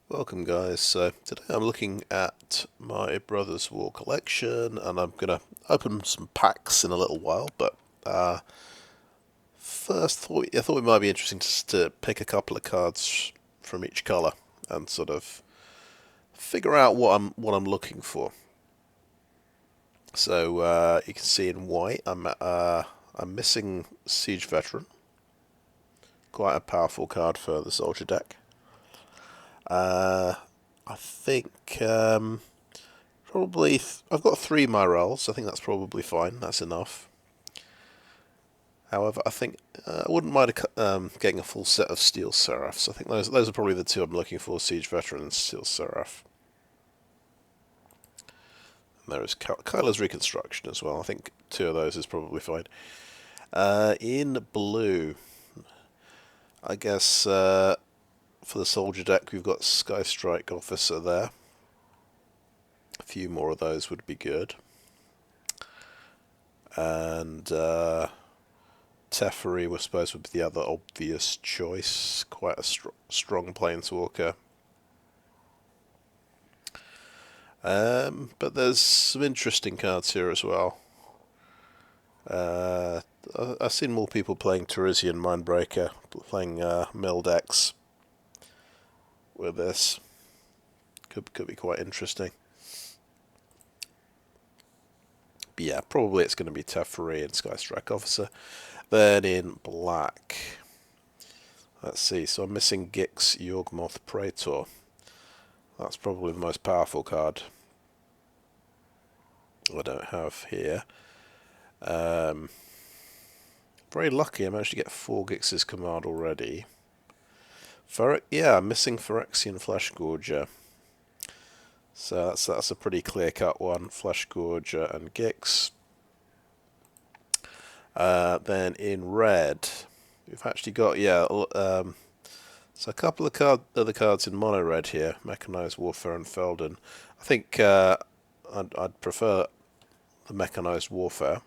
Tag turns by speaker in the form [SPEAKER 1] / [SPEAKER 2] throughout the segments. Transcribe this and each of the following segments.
[SPEAKER 1] Welcome guys, so today I'm looking at my Brothers War collection and I'm going to open some packs in a little while, but first I thought it might be interesting to pick a couple of cards from each colour and sort of figure out what I'm looking for. So you can see in white I'm missing Siege Veteran, quite a powerful card for the Soldier deck. I think probably, I've got three Myrels. I think that's probably fine. That's enough. However, I think I wouldn't mind getting a full set of Steel Seraphs. I think those are probably the two I'm looking for: Siege Veteran and Steel Seraph. And there is Kyla's Reconstruction as well. I think two of those is probably fine. In blue, I guess for the Soldier deck, we've got Sky Strike Officer there. A few more of those would be good. And Teferi, I suppose, would be the other obvious choice. Quite a strong planeswalker. But there's some interesting cards here as well. I've seen more people playing Teresian Mindbreaker, playing mill decks with this. Could be quite interesting. But yeah, probably it's going to be Teferi and Sky Strike Officer. Then in black, let's see. So I'm missing Gix Yawgmoth Praetor. That's probably the most powerful card I don't have here. Very lucky I managed to get 4 Gix's command already. Yeah, I'm missing Phyrexian Fleshgorger. So that's a pretty clear-cut one. Fleshgorger and Gix. Then in red, we've actually got, so a couple of other cards in mono red here. Mechanized Warfare and Feldon. I think I'd prefer the Mechanized Warfare.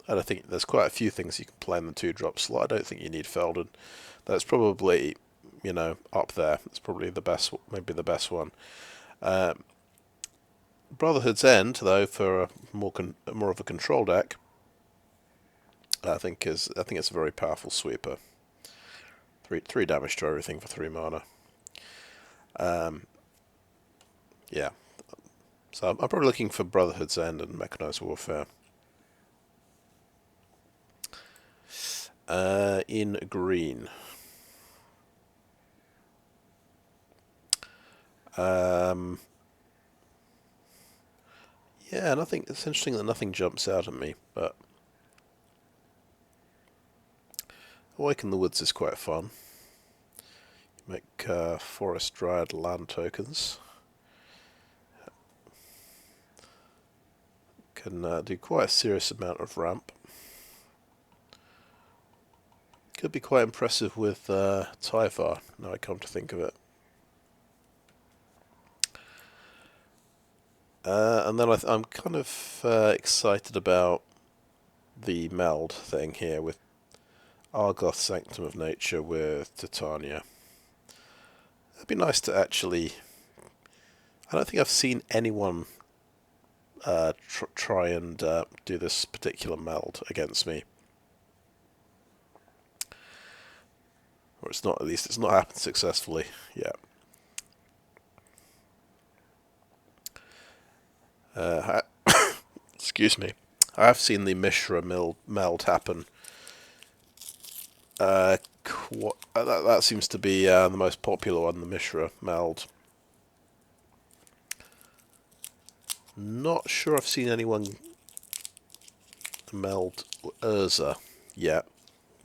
[SPEAKER 1] And I think there's quite a few things you can play in the 2-drop slot. I don't think you need Feldon. That's probably, up there. It's probably the best, maybe the best one. Brotherhood's End, though, for a more of a control deck, I think it's a very powerful sweeper. Three damage to everything for 3 mana. Yeah. So I'm probably looking for Brotherhood's End and Mechanized Warfare. In green. Yeah, nothing. It's interesting that nothing jumps out at me, but Awaken the Woods is quite fun. Make Forest Dryad land tokens. Can do quite a serious amount of ramp. Could be quite impressive with Typhar, now I come to think of it. And then I'm kind of excited about the meld thing here with Argoth Sanctum of Nature with Titania. It'd be nice to actually... I don't think I've seen anyone try and do this particular meld against me. Or at least it's not happened successfully yet. Excuse me. I have seen the Mishra meld happen. That seems to be the most popular one, the Mishra meld. Not sure I've seen anyone meld Urza yet.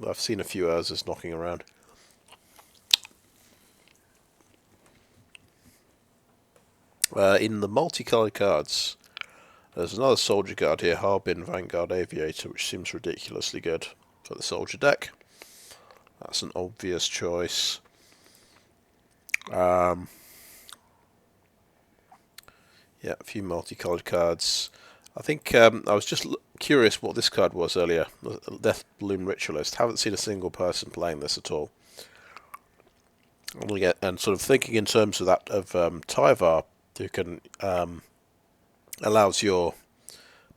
[SPEAKER 1] I've seen a few Urzas knocking around. In the multicolored cards, there's another soldier card here, Harbin Vanguard Aviator, which seems ridiculously good for the soldier deck. That's an obvious choice. Yeah, a few multicolored cards. I think I was just curious what this card was earlier. Death Balloon Ritualist. Haven't seen a single person playing this at all. And sort of thinking in terms of that of Tyvar, who can allows your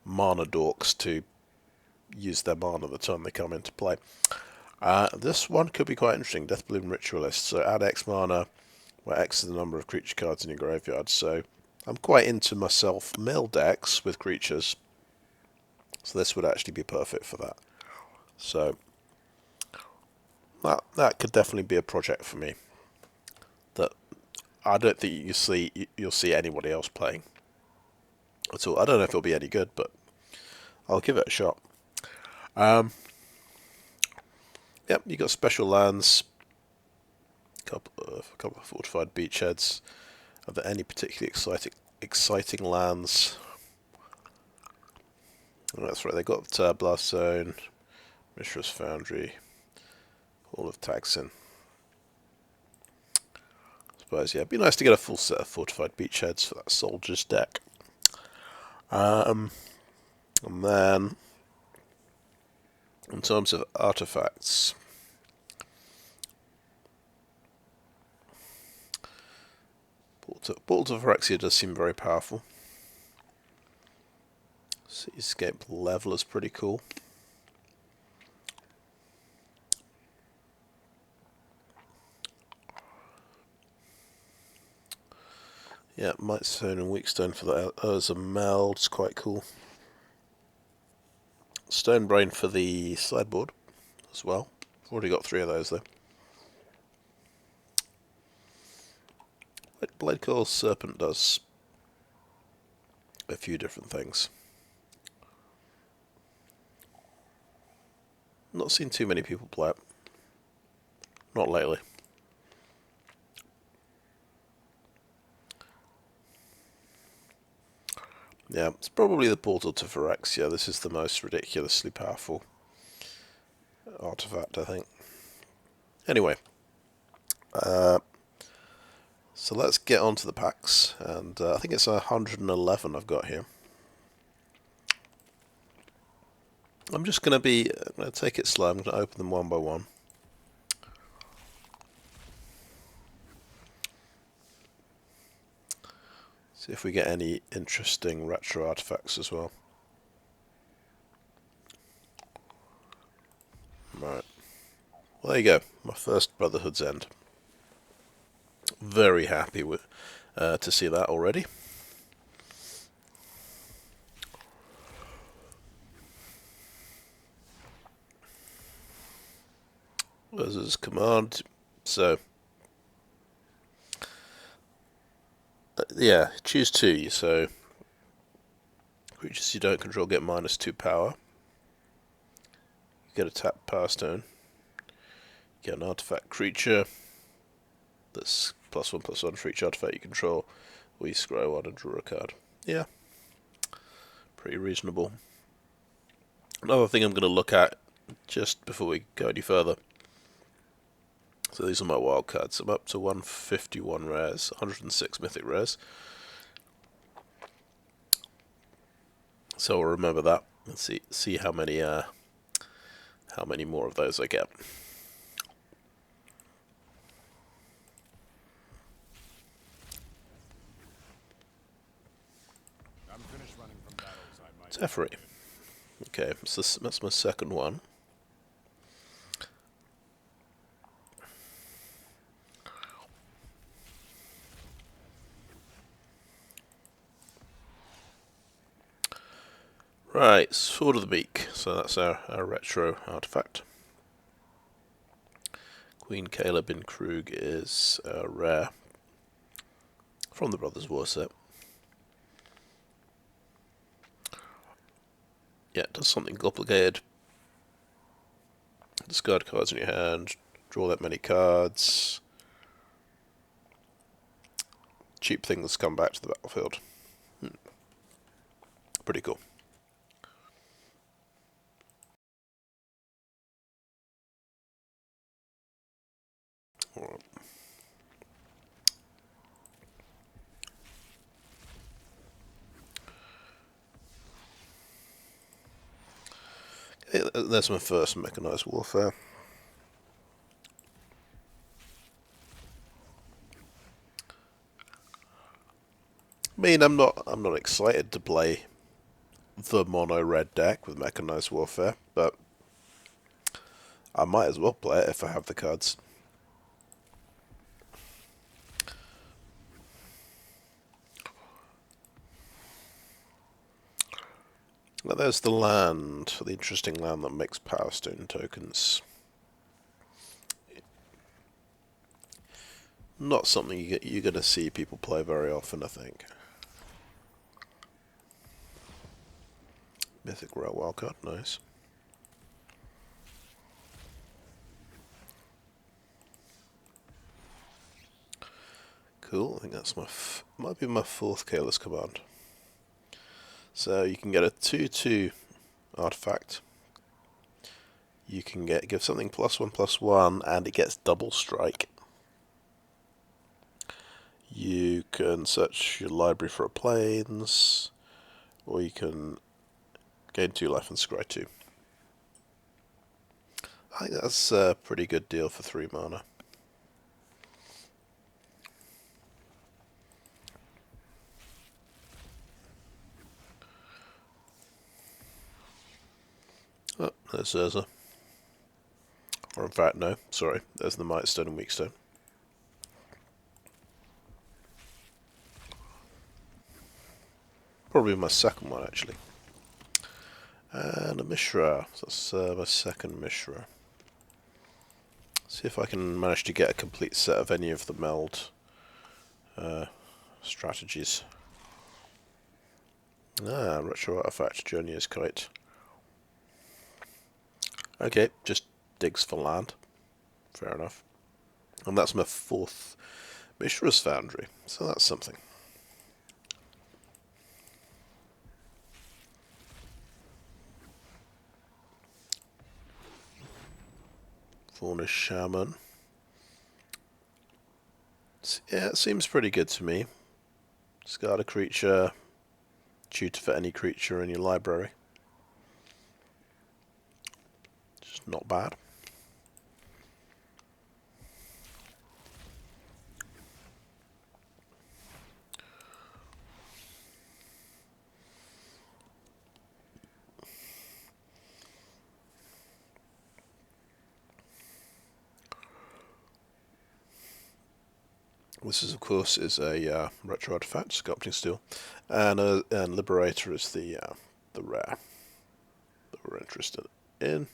[SPEAKER 1] mana dorks to use their mana the time they come into play. This one could be quite interesting. Deathbloom Ritualist. So add X mana, where X is the number of creature cards in your graveyard. So I'm quite into myself mill decks with creatures. So this would actually be perfect for that. So that could definitely be a project for me. That I don't think you'll see anybody else playing at all. I don't know if it'll be any good, but I'll give it a shot. Yep, you got special lands, a couple of fortified beachheads. Are there any particularly exciting lands? Oh, that's right. They got Blast Zone, Mishra's Foundry, Hall of Taxin. I suppose, yeah, it'd be nice to get a full set of fortified beachheads for that soldier's deck. And then, in terms of artifacts, Portal to Phyrexia does seem very powerful. Seascape Leveler's pretty cool. Yeah, Might Stone and Weak Stone for the Urza Meld is quite cool. Stone Brain for the sideboard as well. Already got 3 of those though. Bladecoil Serpent does a few different things. Not seen too many people play it. Not lately. Yeah, it's probably the Portal to Phyrexia. This is the most ridiculously powerful artifact, I think. Anyway, so let's get on to the packs, and I think it's 111 I've got here. I'm just going to take it slow. I'm going to open them one by one. See if we get any interesting retro artifacts as well. Right. Well, there you go. My first Brotherhood's End. Very happy with to see that already. Versus command. So, yeah, choose 2. So, creatures you don't control get -2 power. You get a tap Power Stone. You get an artifact creature that's +1/+1 for each artifact you control. Or you scry 1 and draw a card. Yeah, pretty reasonable. Another thing I'm going to look at just before we go any further. So these are my wild cards. I'm up to 151 rares, 106 mythic rares. So I'll remember that and see how many more of those I get. Teferi. Okay, so that's my second one. Right, Sword of the Beak. So that's our retro artifact. Queen Caleb in Krug is rare from the Brothers War set. Yeah, it does something complicated. Discard cards in your hand, draw that many cards. Cheap things come back to the battlefield. Pretty cool. Alright. Okay, that's my first Mechanized Warfare. I mean, I'm not excited to play the mono red deck with Mechanized Warfare, but I might as well play it if I have the cards. Now there's the land, the interesting land that makes Power Stone tokens. Not something you're going to see people play very often, I think. Mythic Rail Wildcard, nice. Cool, I think that's might be my fourth Kaela's Command. So you can get a 2/2 artifact. You can give something +1/+1 and it gets double strike. You can search your library for a planes, or you can gain 2 life and scry 2. I think that's a pretty good deal for 3 mana. Oh, there's Urza. Or in fact, no, sorry, there's the Might Stone and Weak Stone. Probably my second one, actually. And a Mishra, so that's my second Mishra. See if I can manage to get a complete set of any of the meld strategies. Retro Artifact, Journeyer's Kite. Okay, just digs for land. Fair enough. And that's my fourth Mishra's Foundry, so that's something. Fauna Shaman. Yeah, it seems pretty good to me. Discard a creature, tutor for any creature in your library. Just not bad. This is, of course, a retro artifact, Sculpting Steel, and Liberator is the rare that we're interested in.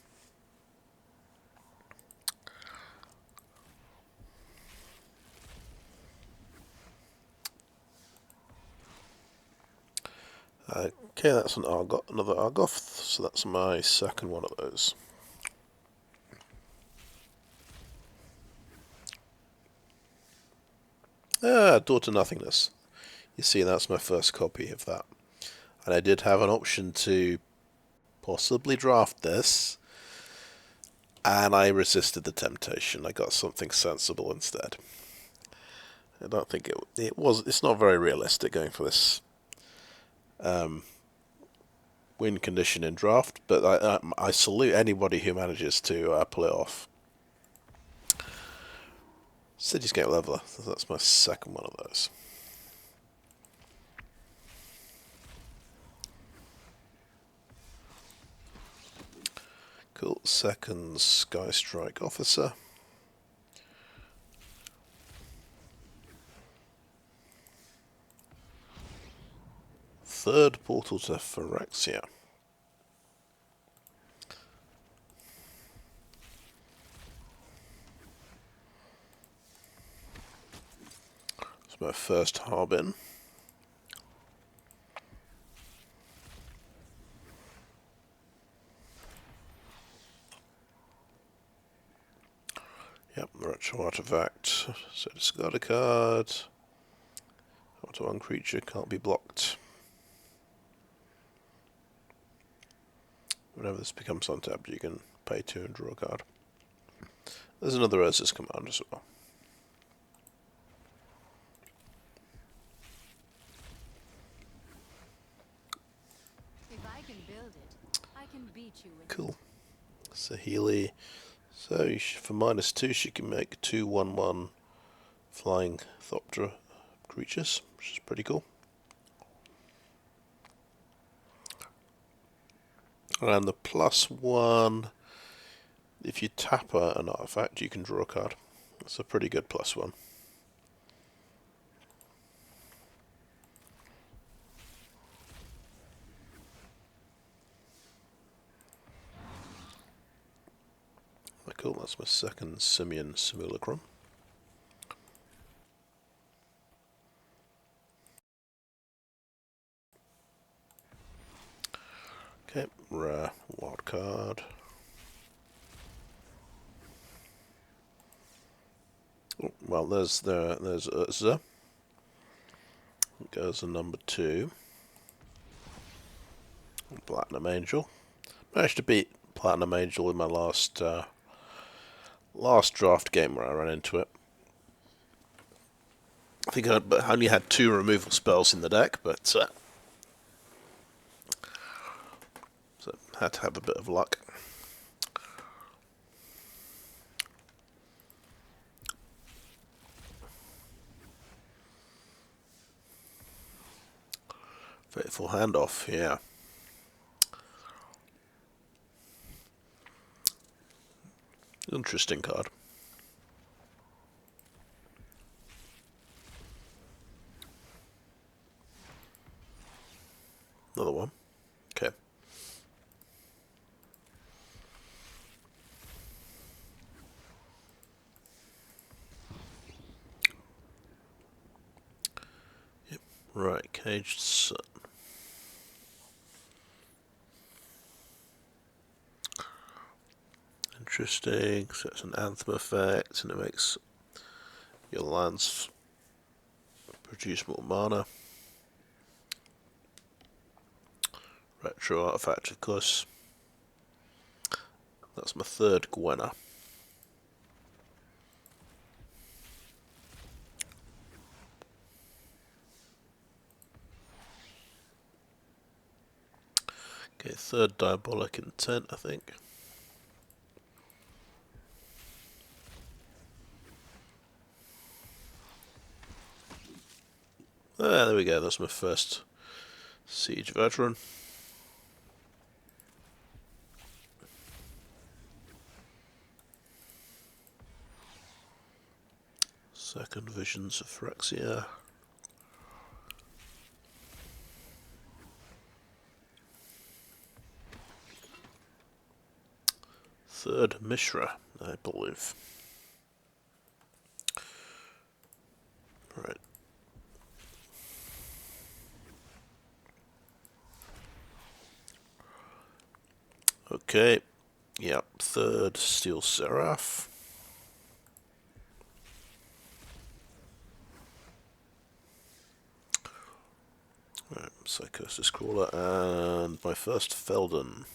[SPEAKER 1] Okay, that's another Argoth, so that's my second one of those. Daughter Nothingness. You see, that's my first copy of that. And I did have an option to possibly draft this, and I resisted the temptation. I got something sensible instead. I don't think it's not very realistic going for this win condition in draft, but I salute anybody who manages to pull it off. Cityscape Leveler, that's my second one of those. Cool, second Sky Strike Officer. Third Portal to Phyrexia. It's my first Harbin. Yep, retro artifact. So discard a card. Up to one creature can't be blocked. Whenever this becomes untapped, you can pay 2 and draw a card. There's another Urza's Command as well.
[SPEAKER 2] If I can build it, I can beat you with
[SPEAKER 1] Cool. Saheeli. So for -2, she can make 2/1/1 flying Thopter creatures, which is pretty cool. And the +1, if you tap an artifact, you can draw a card. That's a pretty good +1. Cool, that's my second Simian Simulacrum. Okay, rare wild card. Oh, well, there's Urza. Goes a number 2. Platinum Angel. Managed to beat Platinum Angel in my last draft game where I ran into it. I think I only had 2 removal spells in the deck, but so had to have a bit of luck. Faithful Handoff, yeah. Interesting card. Another one. Okay. Yep. Right, Caged Sun. Interesting. So it's an Anthem effect, and it makes your lands produce more mana. Retro artifact, of course. That's my third Gwenna. Okay, third Diabolic Intent, I think. Ah, there we go. That's my first Siege Veteran. Second Visions of Phyrexia. Third Mishra, I believe. Right. Okay. Yep. Third Steel Seraph. Right. Psychosis Crawler and my first Feldon.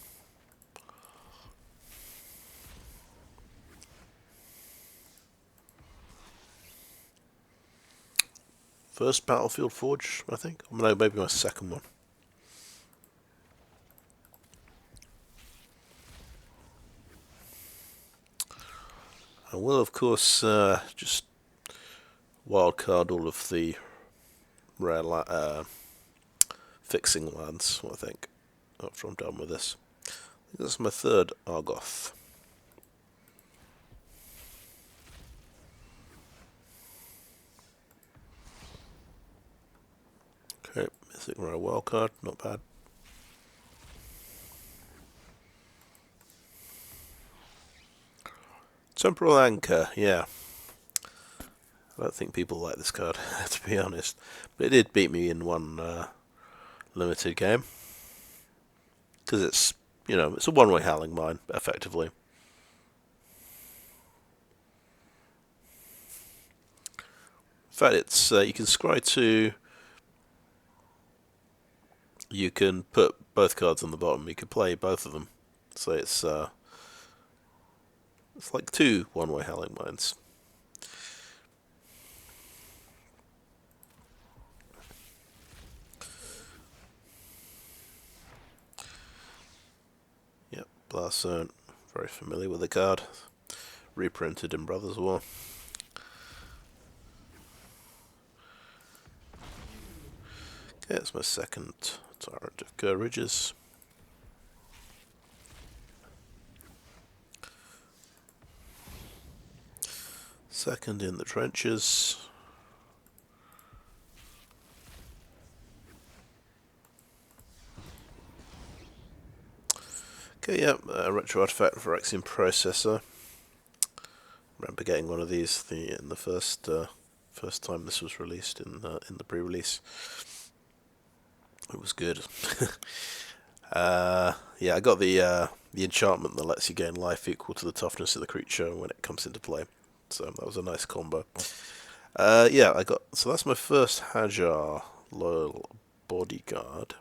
[SPEAKER 1] First Battlefield Forge, I think. No, maybe my second one. I will, of course, just wildcard all of the rare fixing lands, I think, after I'm done with this. I think that's my third Argoth. Okay, Mythic Rare wildcard, not bad. Temporal Anchor, yeah. I don't think people like this card, to be honest. But it did beat me in one limited game. Because it's, it's a one-way Howling Mine, effectively. In fact, it's you can scry 2. You can put both cards on the bottom. You can play both of them. So it's like 2 one-way Howling Mines. Yep, Blast Zone. Very familiar with the card. Reprinted in Brothers War. Okay, it's my second Tyrant of Kerr Ridges. Second in the trenches. Okay, yeah, retro artifact for Phyrexian processor. Remember getting one of these in the first time this was released in the pre-release. It was good. Yeah, I got the enchantment that lets you gain life equal to the toughness of the creature when it comes into play. So that was a nice combo. Yeah, so that's my first Hajar loyal bodyguard.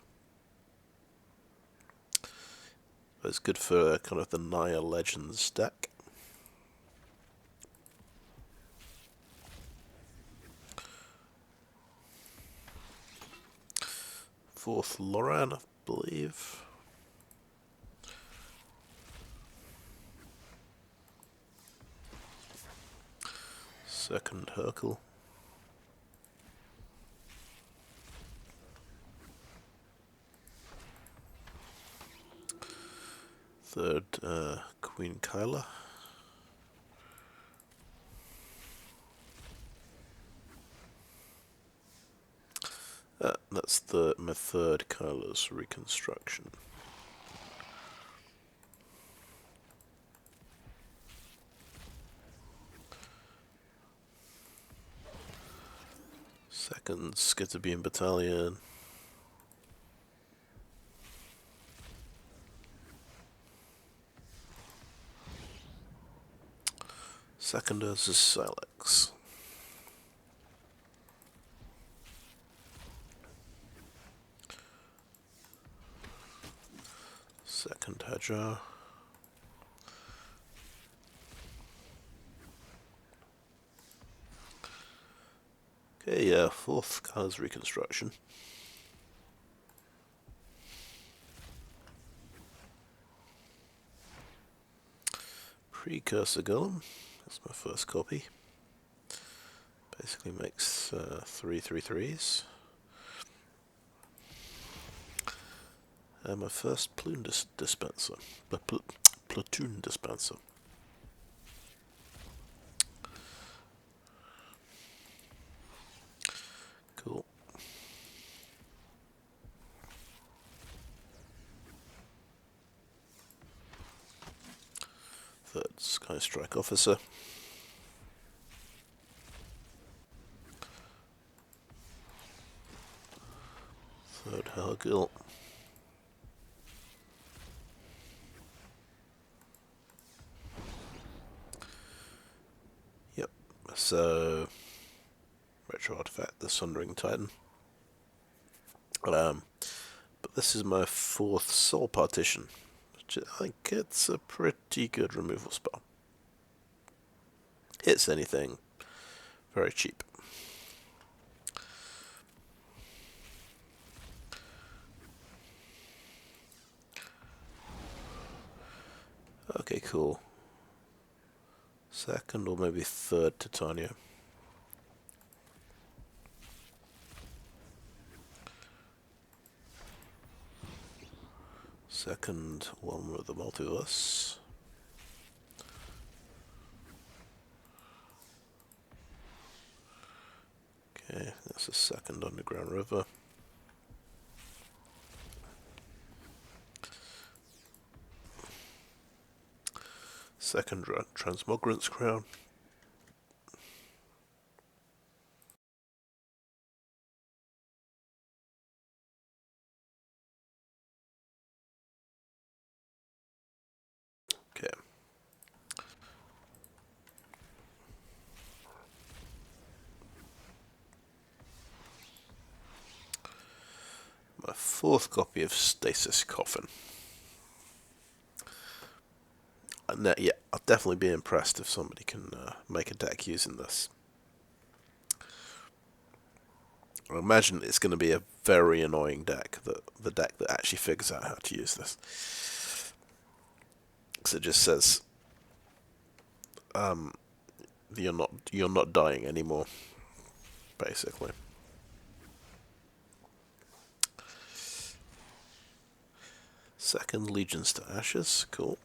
[SPEAKER 1] It's good for kind of the Naya Legends deck. Fourth Loran, I believe. Second Hercule. Third Queen Kyla. That's my third Kyla's reconstruction. Second Scytterbeam Battalion. Second Ursus Silex. Second Hajar. Okay, fourth Kyla's reconstruction. Precursor Golem. That's my first copy. Basically makes 3/3/3s. And my first platoon dispenser. Platoon dispenser. Cool. Third Sky Strike Officer. Third Hercule. Yep, so retro artifact, the Sundering Titan. But this is my fourth Soul Partition, which I think it's a pretty good removal spell. Hits anything, very cheap. Okay, cool. Second or maybe third Titania. Second one with the Multiverse. Okay, that's a second Underground River. Second Transmogrant's Crown. Okay. My fourth copy of Stasis Coffin. Yeah, I'll definitely be impressed if somebody can make a deck using this. I imagine it's going to be a very annoying deck, the deck that actually figures out how to use this. Because it just says, you're not dying anymore, basically. Second Legions to Ashes, cool.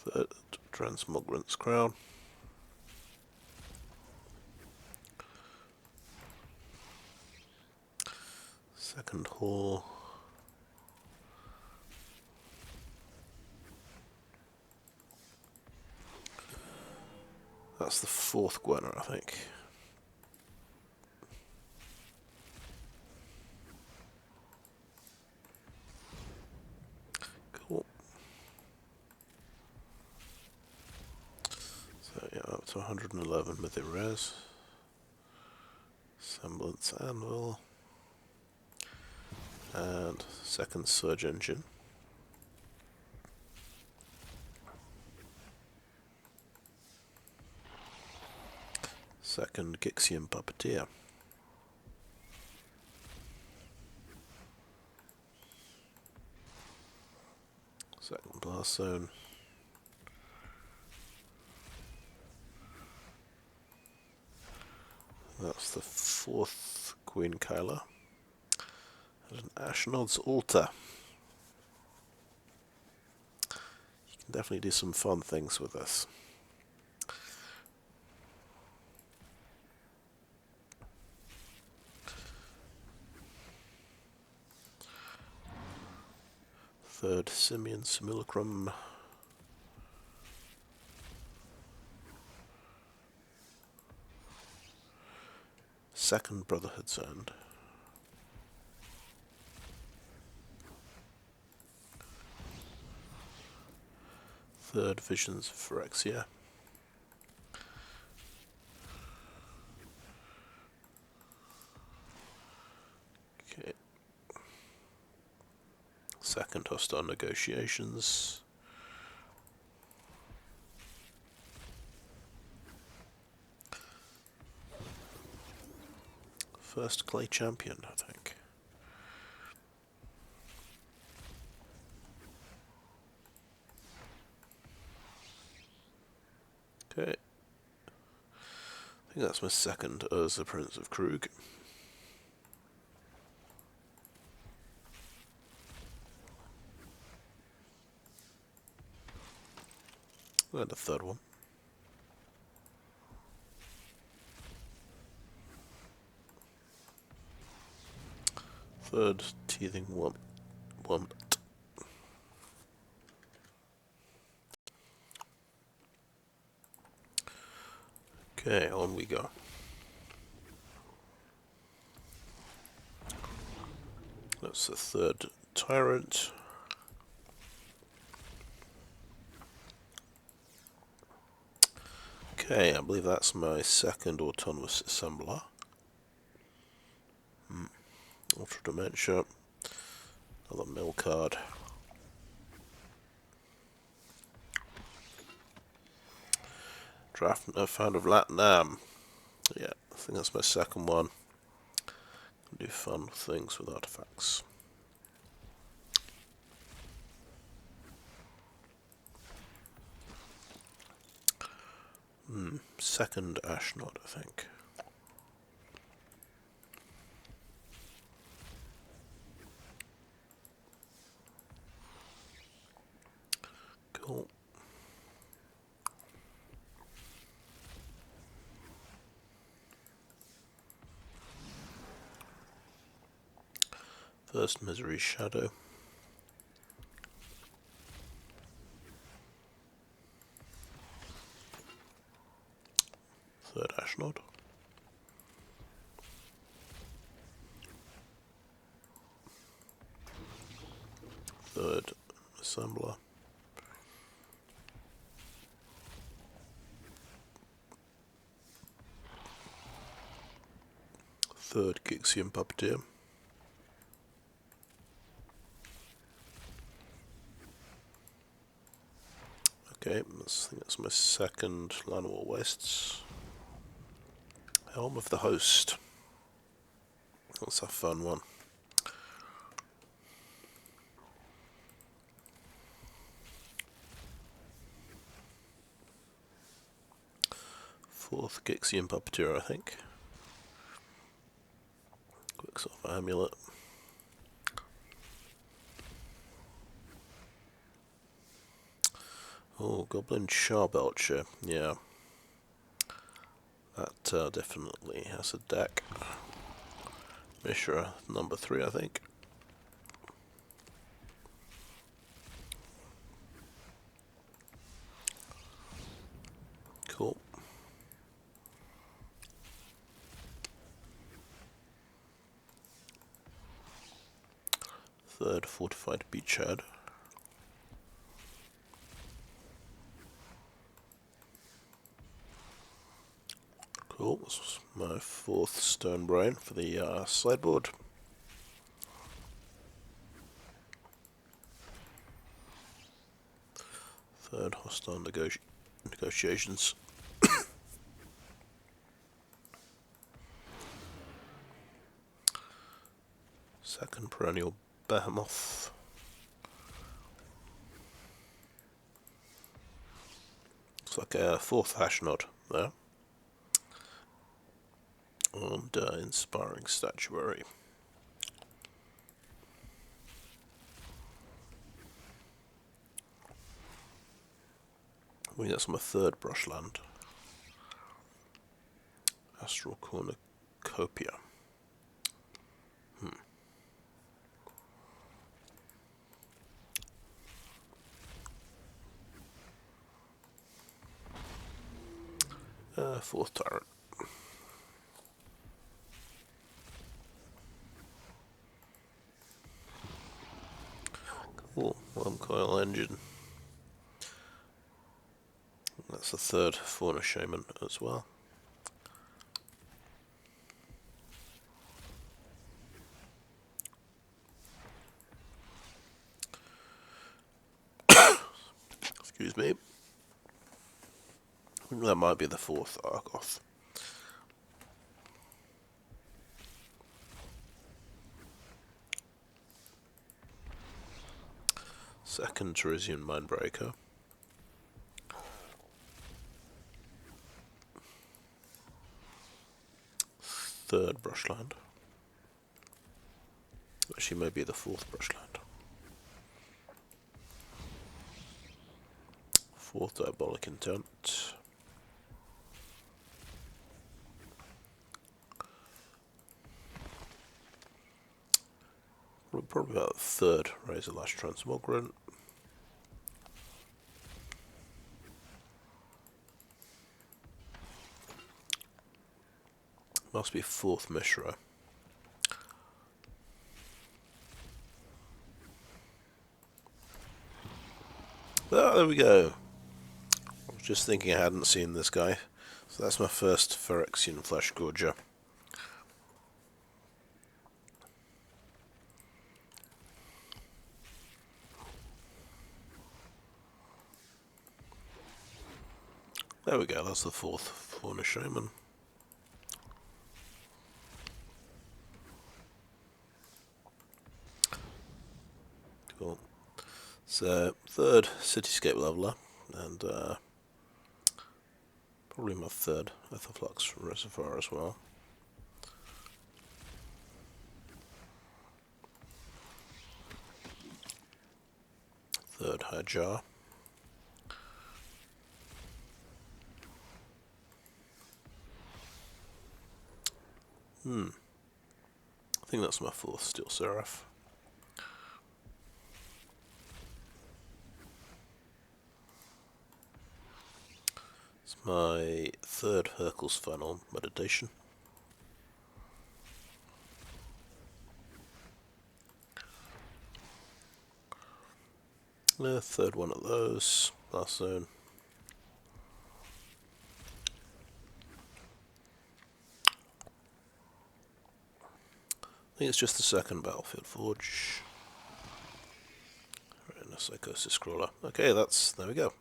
[SPEAKER 1] Third Transmogrant's Crown. Second Hall. That's the fourth Gwenner, I think. Cool. So yeah, up to 111 mythic rares. Semblance Anvil. And second Surge Engine. Second Gixian Puppeteer. Second Blast Zone. That's the fourth Queen Kyla. And an Ashnod's Altar. You can definitely do some fun things with this. Third Simian Simulacrum. Second Brotherhood's End. Third Visions of Phyrexia. Okay. Second Hostile Negotiations. First Clay Champion, I think. Okay. I think that's my second Urza Prince of Krug. And a third one. Third Teething Wombat. Okay, on we go. That's the third Tyrant. Okay, I believe that's my second Autonomous Assembler. Ultra Dementia. Another mill card. Drafter, Founder of Latinam. Yeah, I think that's my second one. Do fun things with artifacts. Second Ashnod, I think. Cool. First Misery Shadow. Third Ashnod. Third Assembler. Third Gixian Puppeteer. Okay, I think that's my second Llanowar Wastes. Helm of the Host. That's a fun one. Fourth Gixian Puppeteer, I think. Quicksilver Amulet. Oh, Goblin Charbelcher. Yeah. That definitely has a deck. Mishra, number 3, I think. Cool. Third fortified beachhead. Cool. This was my 4th stone brain for the sideboard. Third hostile negotiations. Second perennial behemoth. Looks like a 4th hash node there. And inspiring statuary. I think that's my 3rd brushland. Astral Cornucopia. 4th tyrant. Cool. Worm coil engine. That's the 3rd fauna shaman as well. Excuse me. I think that might be the 4th Argoth. Second Teresian Mindbreaker. Third Brushland. Actually, maybe the 4th Brushland. 4th Diabolic Intent. Probably about the 3rd Razorlash Transmogrant. Must be 4th Mishra. Ah, there we go. I was just thinking I hadn't seen this guy. So that's my first Phyrexian Flesh Gorger. There we go, that's the 4th Fauna Shaman. Cool. So, 3rd Cityscape Leveler, and probably my 3rd Aetherflux Reservoir as well. Third Hajar. I think that's my 4th Steel Seraph. It's my 3rd Hercule's Final Meditation. The 3rd one of those. Last zone. I think it's just the 2nd Battlefield Forge. And a Psychosis Scrawler. Okay, there we go.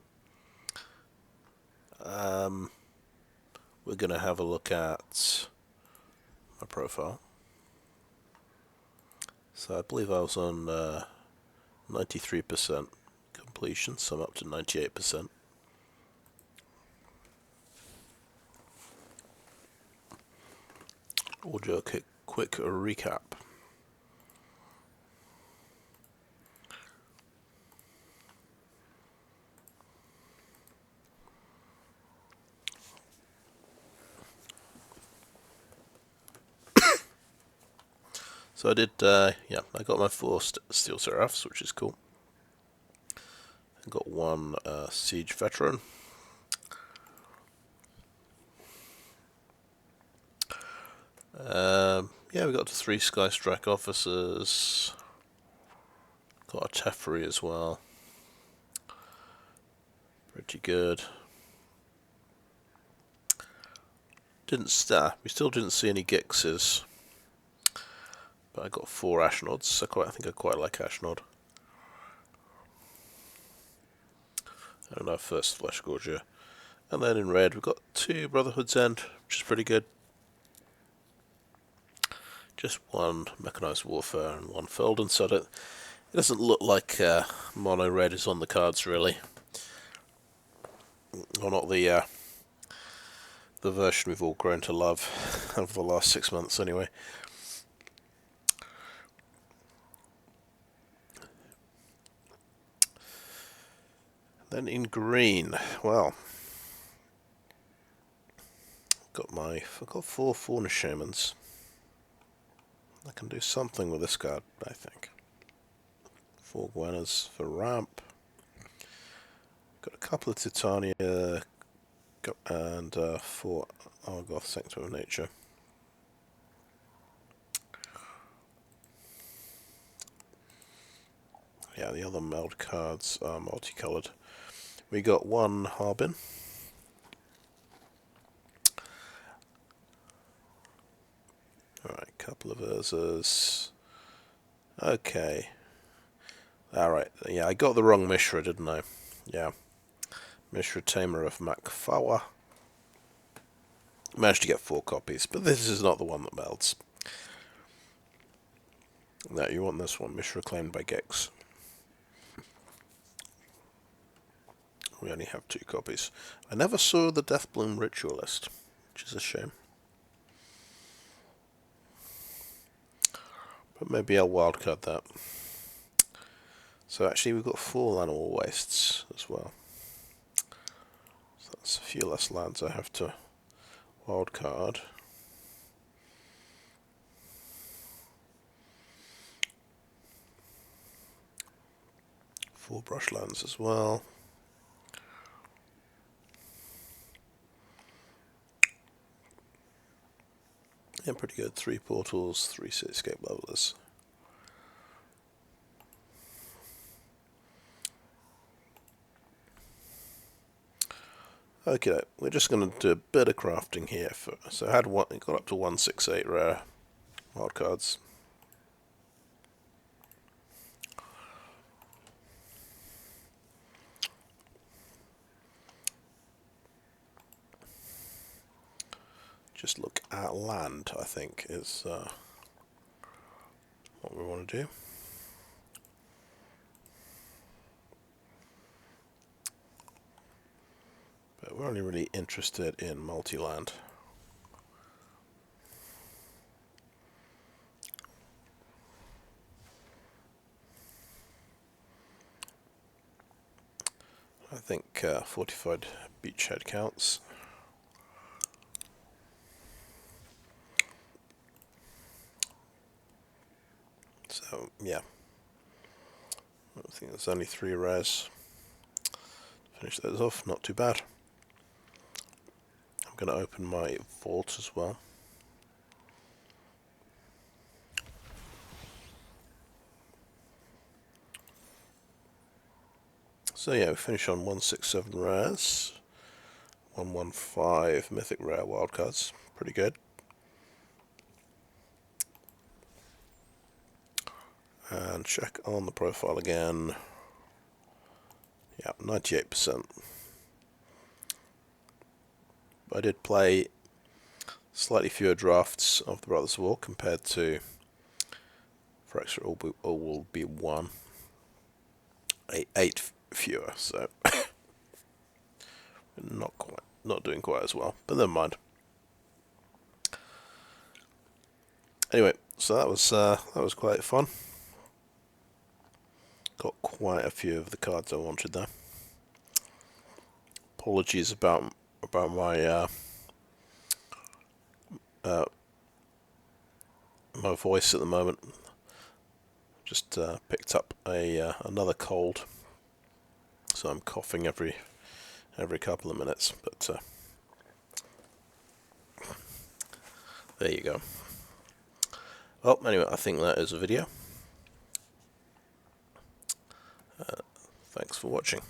[SPEAKER 1] We're going to have a look at my profile. So I believe I was on 93% completion, so I'm up to 98%. We'll do a quick recap. So I did, yeah, I got my 4 Steel Seraphs, which is cool. I got 1 Siege Veteran. Yeah, we got 3 Sky Strike Officers. Got a Teferi as well. Pretty good. We still didn't see any Gixes. But I got 4 Ashnods, so I think I quite like Ashnod. And our first Flesh Gorger. And then in red we've got 2 Brotherhood's End, which is pretty good. Just 1 Mechanized Warfare and 1 Felden, so it doesn't look like mono red is on the cards really. Or not the version we've all grown to love over the last 6 months anyway. Then in green, well, I've got 4 Fauna Shamans. I can do something with this card, I think. 4 Gwenas for ramp. Got a couple of Titania and 4 Argoth Sanctum of Nature. Yeah, the other meld cards are multicolored. We got 1 Harbin. Alright, couple of Urzas. Okay. Alright, yeah, I got the wrong Mishra, didn't I? Yeah. Mishra Tamer of Makfawa. Managed to get 4 copies, but this is not the one that melds. No, you want this one, Mishra claimed by Gex. We only have 2 copies. I never saw the Deathbloom Ritualist, which is a shame. But maybe I'll wildcard that. So actually we've got 4 Animal Wastes as well. So that's a few less lands I have to wildcard. Four Brushlands as well. Yeah, pretty good. 3 portals, 3 cityscape levelers. Okay, we're just going to do a bit of crafting here. So I had one, it got up to 168 rare wild cards. Just look at land, I think, is what we want to do. But we're only really interested in multi-land. I think fortified beachhead counts. So, yeah. I think there's only 3 rares. Finish those off, not too bad. I'm going to open my vault as well. So yeah, we finish on 167 rares. 115 mythic rare wildcards. Pretty good. And check on the profile again. Yeah, 98%. I did play slightly fewer drafts of the Brothers of War compared to Phyrexia all will be 1. 8 fewer, so not doing quite as well, but never mind. Anyway, so that was quite fun. Got quite a few of the cards I wanted there. Apologies about my my voice at the moment. Just picked up another cold, so I'm coughing every couple of minutes. But there you go. Well, anyway, I think that is a video. Thanks for watching.